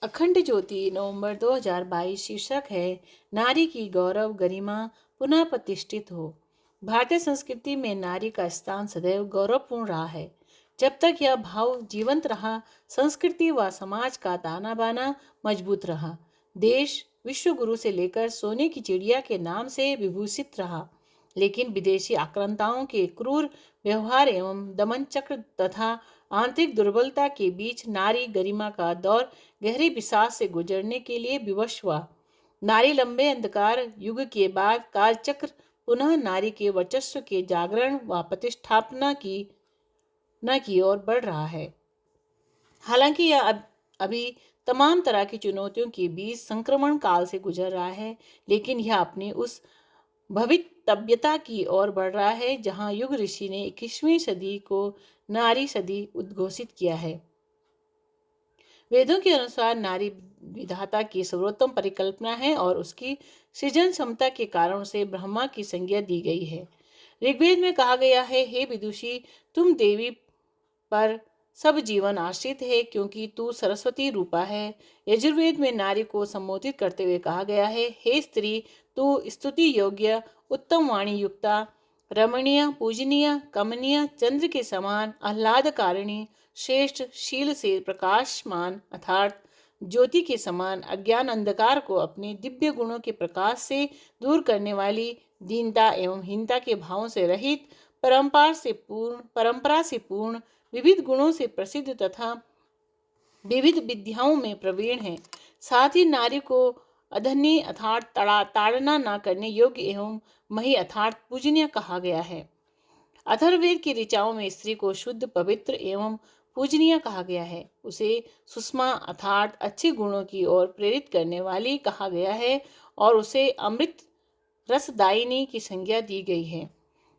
अखंड ज्योति नवंबर 2022 शीर्षक है नारी की गौरव गरिमा पुनः प्रतिष्ठित हो। भारतीय संस्कृति में नारी का स्थान सदैव गौरवपूर्ण रहा है। जब तक यह भाव जीवंत रहा, संस्कृति व समाज का ताना बाना मजबूत रहा। देश विश्व गुरु से लेकर सोने की चिड़िया के नाम से विभूषित रहा, लेकिन विदेशी आक्रांताओं के क्रूर व्यवहार एवं दमन चक्र तथा आंतरिक दुर्बलता के बीच नारी गरिमा का दौर गहरी पिशाच से गुजरने के लिए विवश हुआ। नारी लंबे अंधकार युग के बाद कालचक्र पुनः नारी के वर्चस्व के जागरण व प्रतिष्ठापना की ओर बढ़ रहा है। हालांकि यह अभी तमाम तरह की चुनौतियों के बीच संक्रमण काल से गुजर रहा है, लेकिन यह अपनी उस भवितव्यता की ओर बढ़ रहा है जहां युग ऋषि ने 21वीं सदी को नारी सदी उद्घोषित किया है। वेदों के अनुसार नारी विधाता की सर्वोत्तम परिकल्पना है और उसकी सृजन क्षमता के कारण उसे ब्रह्मा की संज्ञा दी गई है। ऋग्वेद में कहा गया है, हे विदुषी, तुम देवी पर सब जीवन आश्रित है क्योंकि तू सरस्वती रूपा है। यजुर्वेद में नारी को संबोधित करते हुए कहा गया है, हे स्त्री, तू स्तुति योग्य उत्तम वाणी युक्ता, रमणीय, पूजनीय, कमनीय, चंद्र के समान, आह्लादकारिणी, श्रेष्ठ, शील से प्रकाशमान अर्थात ज्योति के समान, अज्ञान अंधकार को अपने दिव्य गुणों के प्रकाश से दूर करने वाली, दीनता एवं हीनता के भावों से रहित, परंपरा से पूर्ण, विविध गुणों से प्रसिद्ध तथा विविध विद्याओं में प्रवीण है। साथ ही नारी को अधन्य अर्थात ताड़ना न करने योग्य एवं मही अर्थात पूजनीय कहा गया है। अथर्ववेद की ऋचाओं में स्त्री को शुद्ध, पवित्र एवं पूजनीय कहा गया है। उसे सुषमा अर्थात अच्छे गुणों की ओर प्रेरित करने वाली कहा गया है और उसे अमृत रसदायिनी की संज्ञा दी गई है।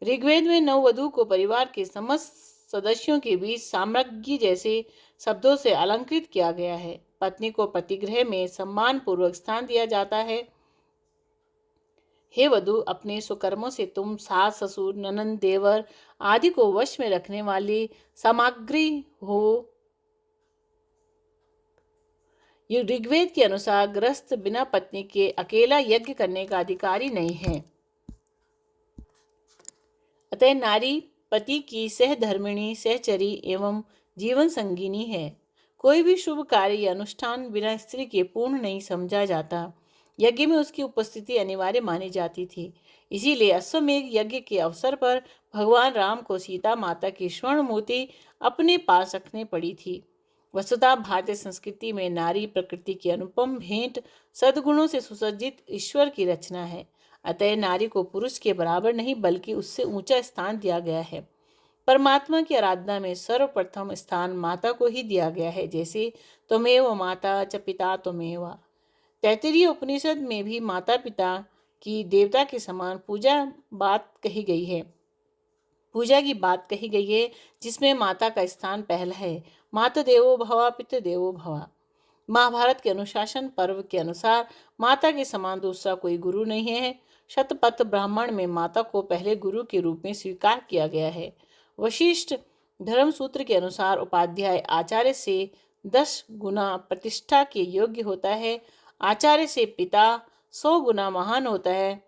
ऋग्वेद में नववधू को परिवार के समस्त सदस्यों के बीच साम्राज्ञी जैसे शब्दों से अलंकृत किया गया है। पत्नी को पतिगृह में सम्मान पूर्वक स्थान दिया जाता है। हे वधु, अपने सुकर्मों से तुम सास, ससुर, ननंद, देवर आदि को वश में रखने वाली सामग्री हो। ये ऋग्वेद के अनुसार गृहस्थ बिना पत्नी के अकेला यज्ञ करने का अधिकारी नहीं है। अतः नारी पति की सहधर्मिणी, सहचरी एवं जीवन संगिनी है। कोई भी शुभ कार्य या अनुष्ठान बिना स्त्री के पूर्ण नहीं समझा जाता। यज्ञ में उसकी उपस्थिति अनिवार्य मानी जाती थी। इसीलिए अश्वमेध यज्ञ के अवसर पर भगवान राम को सीता माता की स्वर्ण मूर्ति अपने पास रखने पड़ी थी। वस्तुतः भारतीय संस्कृति में नारी प्रकृति की अनुपम भेंट, सद्गुणों से सुसज्जित ईश्वर की रचना है। अतः नारी को पुरुष के बराबर नहीं बल्कि उससे ऊंचा स्थान दिया गया है। परमात्मा की आराधना में सर्वप्रथम स्थान माता को ही दिया गया है, जैसे त्वमेव माता च पिता त्वमेव। तैत्तिरीय उपनिषद में भी माता पिता की देवता के समान पूजा की बात कही गई है, जिसमें माता का स्थान पहला है। माता देवो भव पितृ देवो भव। महाभारत के अनुशासन पर्व के अनुसार माता के समान दूसरा कोई गुरु नहीं है। शतपथ ब्राह्मण में माता को पहले गुरु के रूप में स्वीकार किया गया है। वशिष्ठ धर्म सूत्र के अनुसार उपाध्याय आचार्य से 10 गुना प्रतिष्ठा के योग्य होता है। आचार्य से पिता 100 गुना महान होता है,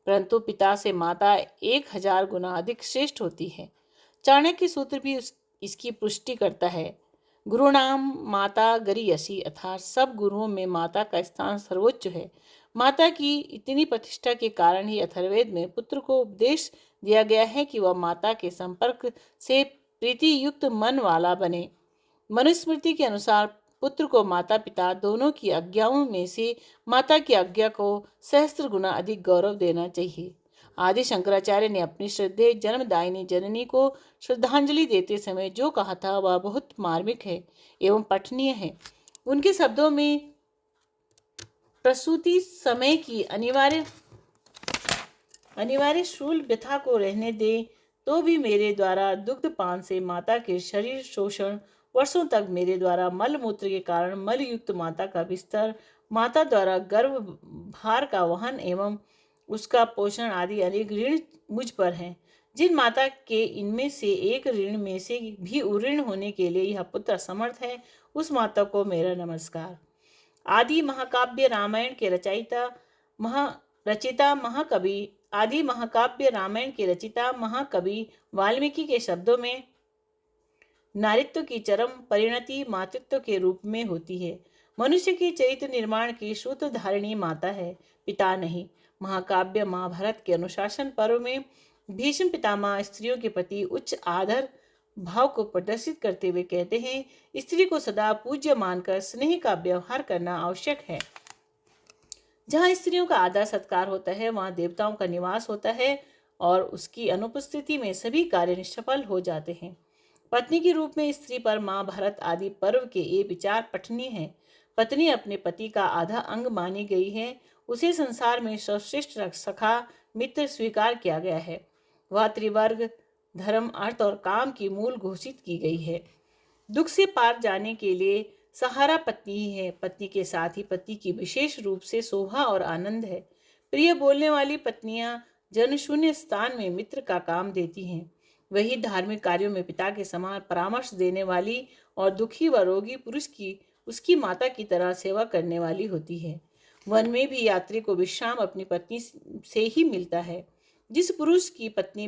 परंतु पिता से माता 1000 गुना अधिक श्रेष्ठ होती है। चाणक्य सूत्र भी इसकी पुष्टि करता है। गुरुनाम माता गरीयसी अर्थात सब गुरुओं में माता का स्थान सर्वोच्च है। माता की इतनी प्रतिष्ठा के कारण ही अथर्ववेद में पुत्र को उपदेश दिया गया है कि वह माता के संपर्क से प्रीति युक्त मन वाला बने। मनुस्मृति के अनुसार पुत्र को माता पिता दोनों की आज्ञाओं में से माता की आज्ञा को सहस्त्र गुना अधिक गौरव देना चाहिए। आदि शंकराचार्य ने अपनी श्रद्धेय जन्मदायिनी जननी को श्रद्धांजलि देते समय जो कहा था वह बहुत मार्मिक है एवं पठनीय है। उनके शब्दों में प्रसूति समय की अनिवार्य शूल व्यथा को रहने दे तो भी मेरे द्वारा दुग्धपान से माता के शरीर शोषण, वर्षों तक मेरे द्वारा मल मूत्र के कारण मल युक्त माता का बिस्तर, माता द्वारा गर्भ भार का वहन एवं उसका पोषण आदि अनेक ऋण मुझ पर हैं। जिन माता के इनमें से एक ऋण में से भी उऋण होने के लिए यह पुत्र असमर्थ है, उस माता को मेरा नमस्कार। आदि महाकाव्य रामायण के रचिता महाकवि वाल्मीकि के शब्दों में नारित्व की चरम परिणति मातृत्व के रूप में होती है। मनुष्य के चरित्र निर्माण की सूत्रधारिणी माता है, पिता नहीं। महाकाव्य महाभारत के अनुशासन पर्व में भीष्म पितामह स्त्रियों के प्रति उच्च आदर भाव को प्रदर्शित करते हुए कहते हैं, स्त्री को सदा पूज्य मानकर स्नेह का व्यवहार करना आवश्यक है। जहाँ स्त्रियों का आदर सत्कार होता है, वहाँ देवताओं का निवास होता है और उसकी अनुपस्थिति में सभी कार्य निष्फल हो जाते हैं। पत्नी के रूप में स्त्री पर महाभारत आदि पर्व के ये विचार पठनीय है। पत्नी अपने पति का आधा अंग मानी गई है। उसे संसार में सर्वश्रेष्ठ सखा मित्र स्वीकार किया गया है। वह त्रिवर्ग धर्म अर्थ और काम की मूल घोषित की गई है। दुख से पार जाने के लिए सहारा पत्नी ही है। पत्नी के साथ ही पति की विशेष रूप से शोभा और आनंद है। प्रिय बोलने वाली पत्नियां जनशून्य स्थान में मित्र का काम देती हैं। वही धार्मिक कार्यों में पिता के समान परामर्श देने वाली और दुखी व रोगी पुरुष की उसकी माता की तरह सेवा करने वाली होती है। वन में भी यात्री को विश्राम अपनी पत्नी से ही मिलता है। जिस पुरुष की पत्नी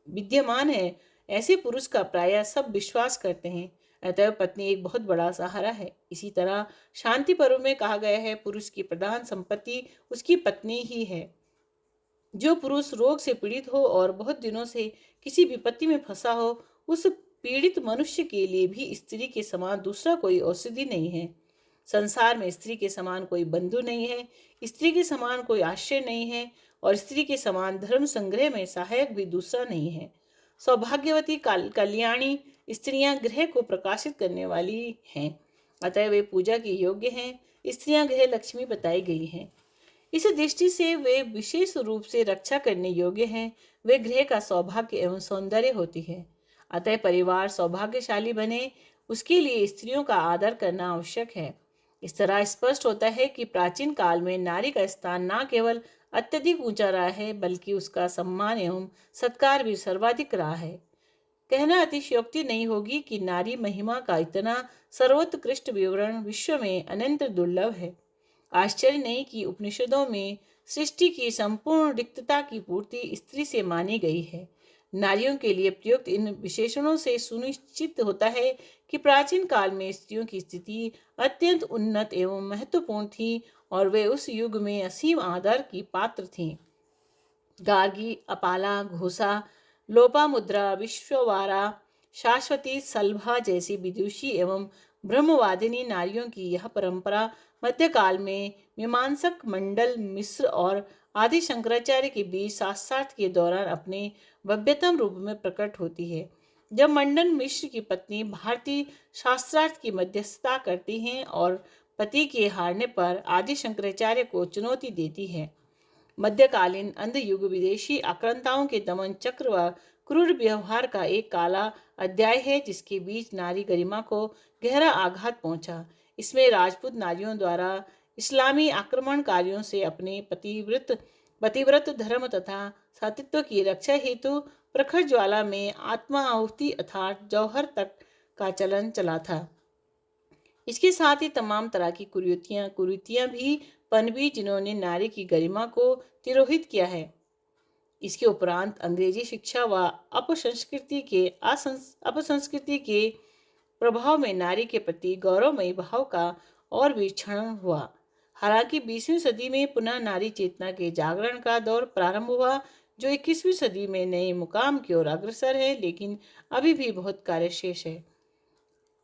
विद्यमान है, ऐसे पुरुष का प्रायः सब विश्वास करते हैं। अतः पत्नी एक बहुत बड़ा सहारा है। इसी तरह शांति पर्व में कहा गया है, पुरुष की प्रधान संपत्ति उसकी पत्नी ही है। जो पुरुष रोग से पीड़ित हो और बहुत दिनों से किसी विपत्ति में फंसा हो, उस पीड़ित मनुष्य के लिए भी स्त्री के समान दूसरा कोई औषधि नहीं है। संसार में स्त्री के समान कोई बंधु नहीं है, स्त्री के समान कोई आश्रय नहीं है और स्त्री के समान धर्म संग्रह में सहायक भी दूसरा नहीं है। सौभाग्यवती कल्याणी स्त्रियां गृह को प्रकाशित करने वाली हैं, अतः वे पूजा के योग्य हैं। स्त्रियां गृह लक्ष्मी बताई गई हैं। इस दृष्टि से वे विशेष रूप से रक्षा करने योग्य हैं। वे गृह का सौभाग्य एवं सौंदर्य होती है। अतः परिवार सौभाग्यशाली बने, उसके लिए स्त्रियों का आदर करना आवश्यक है। इस तरह स्पष्ट होता है कि प्राचीन काल में नारी का स्थान न केवल अत्यधिक ऊंचा रहा है, बल्कि उसका सम्मान एवं सत्कार भी सर्वाधिक रहा है। कहना अतिशयोक्ति नहीं होगी कि नारी महिमा का इतना सर्वोत्कृष्ट विवरण विश्व में अनंत दुर्लभ है। आश्चर्य नहीं कि उपनिषदों में सृष्टि की संपूर्ण रिक्तता की पूर्ति स्त्री से मानी गई है। नारियों के लिए प्रयुक्त इन विशेषणों से सुनिश्चित होता है कि प्राचीन काल में स्त्रियों की स्थिति अत्यंत उन्नत एवं महत्वपूर्ण थी और वे उस युग में असीम आदर की पात्र थीं। गार्गी, अपाला, घोषा, लोपामुद्रा, विश्ववारा, शाश्वती, सलभा जैसी विदुषी एवं ब्रह्मवादिनी नारियों की यह परंपरा मध्यकाल में मीमांसक मंडल मिश्र और आदि शंकराचार्य के बीच शास्त्रार्थ के दौरान अपने भव्यतम रूप में प्रकट होती है। जब मंडन मिश्र की पत्नी भारतीय शास्त्रार्थ की मध्यस्थता करती हैं और पति के हारने पर आदि शंकराचार्य को चुनौती देती है। मध्यकालीन अंधयुग विदेशी आक्रांताओं के दमन चक्र व क्रूर व्यवहार का एक काला अध्याय है, जिसके बीच नारी गरिमा को गहरा आघात पहुंचा। इसमें राजपूत नारियों द्वारा इस्लामी आक्रमणकारियों से अपने पतिव्रत धर्म तथा सतीत्व की रक्षा हेतु प्रखर ज्वाला में आत्मा आहुति अर्थात जौहर तक का चलन चला था। इसके साथ ही तमाम तरह की कुरीतियां भी पनपी, जिन्होंने नारी की गरिमा को तिरोहित किया है। इसके उपरांत अंग्रेजी शिक्षा व अपसंस्कृति के प्रभाव में नारी के प्रति गौरवमयी भाव का और भी क्षरण हुआ। हालांकि 20वीं सदी में पुनः नारी चेतना के जागरण का दौर प्रारंभ हुआ, जो 21वीं सदी में नए मुकाम की ओर अग्रसर है, लेकिन अभी भी बहुत कार्य शेष है।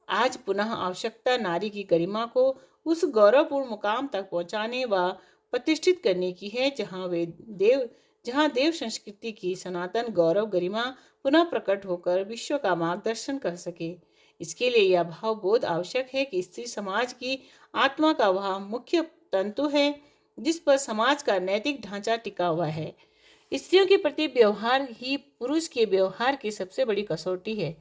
आज पुनः आवश्यकता नारी की गरिमा को उस गौरवपूर्ण मुकाम तक पहुंचाने व प्रतिष्ठित करने की है, जहां देव संस्कृति की सनातन गौरव गरिमा पुनः प्रकट होकर विश्व का मार्गदर्शन कर सके। इसके लिए यह भाव बोध आवश्यक है कि स्त्री समाज की आत्मा का वह मुख्य तंतु है, जिस पर समाज का नैतिक ढांचा टिका हुआ है। स्त्रियों के प्रति व्यवहार ही पुरुष के व्यवहार की सबसे बड़ी कसौटी है।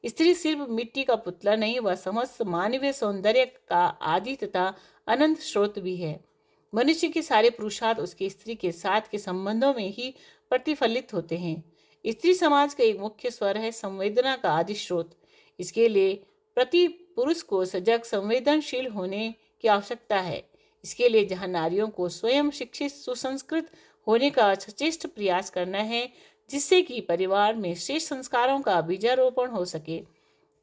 स्त्री सिर्फ मिट्टी का पुतला नहीं, वह समस्त मानवीय सौंदर्य का आदि तथा अनंत स्रोत भी है। मनुष्य के सारे पुरुषार्थ उसके स्त्री के साथ के संबंधों में ही प्रतिफलित होते हैं। स्त्री समाज का एक मुख्य स्वर है, संवेदना का आदि स्रोत। इसके लिए पुरुष को सजग संवेदनशील होने की आवश्यकता है। इसके लिए जहाँ नारियों को स्वयं शिक्षित सुसंस्कृत होने का सचेष्ट प्रयास करना है, जिससे कि परिवार में श्रेष्ठ संस्कारों का बीजारोपण हो सके,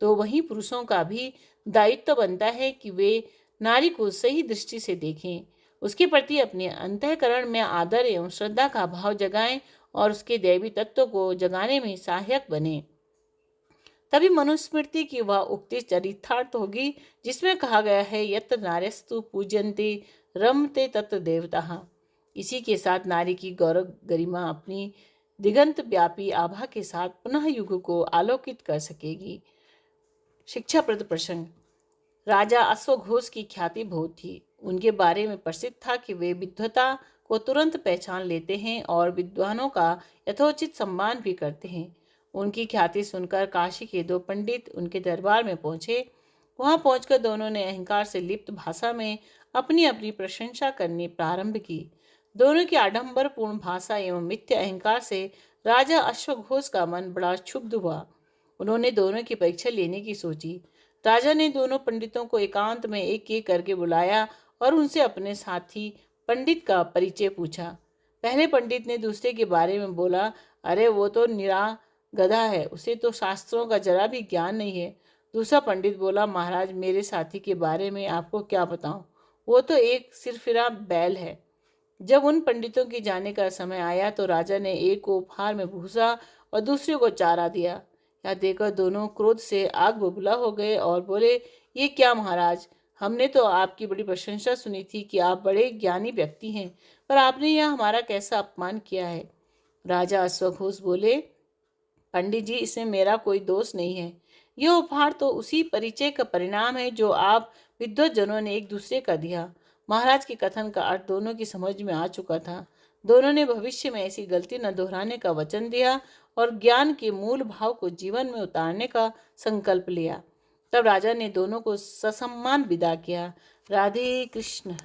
तो वहीं पुरुषों का भी दायित्व बनता है कि वे नारी को सही दृष्टि से देखें, उसके प्रति अपने अंतःकरण में आदर एवं श्रद्धा का भाव जगाएं और उसके दैवी तत्व को जगाने में सहायक बने। तभी मनुस्मृति की वह उक्ति चरितार्थ होगी जिसमें कहा गया है, यत्र नार्यस्तु पूज्यन्ते रमते तत्र देवताः। इसी के साथ नारी की गौरव गरिमा अपनी दिगंत व्यापी आभा के साथ पुनः युग को आलोकित कर सकेगी। शिक्षाप्रद प्रसंग। राजा अश्वघोष की ख्याति बहुत थी। उनके बारे में प्रसिद्ध था कि वे विद्वता को तुरंत पहचान लेते हैं और विद्वानों का यथोचित सम्मान भी करते हैं। उनकी ख्याति सुनकर काशी के दो पंडित उनके दरबार में पहुंचे। वहां पहुंचकर दोनों ने अहंकार से लिप्त भाषा में अपनी अपनी प्रशंसा करनी प्रारंभ की। दोनों की आडंबरपूर्ण भाषा एवं मिथ्या अहंकार से राजा अश्वघोष का मन बड़ा क्षुब्ध हुआ। उन्होंने दोनों की परीक्षा लेने की सोची। राजा ने दोनों पंडितों को एकांत में एक एक करके बुलाया और उनसे अपने साथी पंडित का परिचय पूछा। पहले पंडित ने दूसरे के बारे में बोला, अरे वो तो निरा गधा है, उसे तो शास्त्रों का जरा भी ज्ञान नहीं है। दूसरा पंडित बोला, महाराज मेरे साथी के बारे में आपको क्या बताऊं, वो तो एक सिरफिरा बैल है। जब उन पंडितों के जाने का समय आया तो राजा ने एक को उपहार में भूसा और दूसरे को चारा दिया। यह देखकर दोनों क्रोध से आग बबूला हो गए और बोले, ये क्या महाराज, हमने तो आपकी बड़ी प्रशंसा सुनी थी कि आप बड़े ज्ञानी व्यक्ति हैं, पर आपने यह हमारा कैसा अपमान किया है। राजा अश्वघोष बोले, पंडित जी, इसमें मेरा कोई दोष नहीं है। यह उपहार तो उसी परिचय का परिणाम है जो आप विद्वज्जनों ने एक दूसरे का दिया। महाराज के कथन का अर्थ दोनों की समझ में आ चुका था। दोनों ने भविष्य में ऐसी गलती न दोहराने का वचन दिया और ज्ञान के मूल भाव को जीवन में उतारने का संकल्प लिया। तब राजा ने दोनों को ससम्मान विदा किया। राधे कृष्ण।